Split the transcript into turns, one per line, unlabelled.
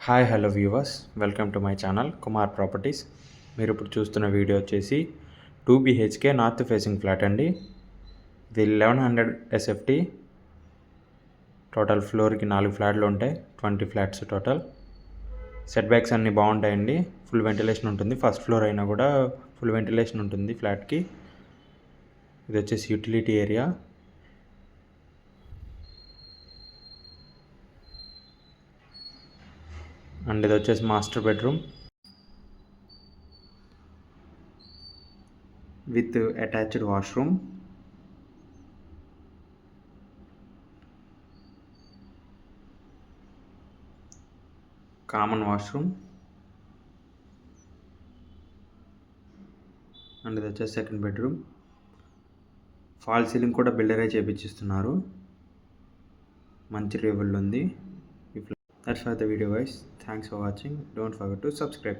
Hi hello viewers, welcome to my channel Kumar properties. మీరు ఇప్పుడు చూస్తున్న వీడియో వచ్చేసి 2 BHK నార్త్ ఫేసింగ్ ఫ్లాట్ అండి. ఇది 1100 SFT. టోటల్ ఫ్లోర్కి 4 ఫ్లాట్లు ఉంటాయి, 20 ఫ్లాట్స్ టోటల్. సెట్ బ్యాక్స్ అన్నీ బాగుంటాయండి, ఫుల్ వెంటిలేషన్ ఉంటుంది. ఫస్ట్ ఫ్లోర్ అయినా కూడా ఫుల్ వెంటిలేషన్ ఉంటుంది ఫ్లాట్కి. ఇది వచ్చేసి యూటిలిటీ ఏరియా. అండ్ ఇది వచ్చేసి master bedroom with attached washroom. Common washroom. And ఇది వచ్చేసి సెకండ్ బెడ్రూమ్. ఫాల్ సీలింగ్ కూడా బిల్డరే చేపించిస్తున్నారు, మంచి రివ్యూలు ఉంది. That's for the video guys. Thanks for watching. Don't forget to subscribe.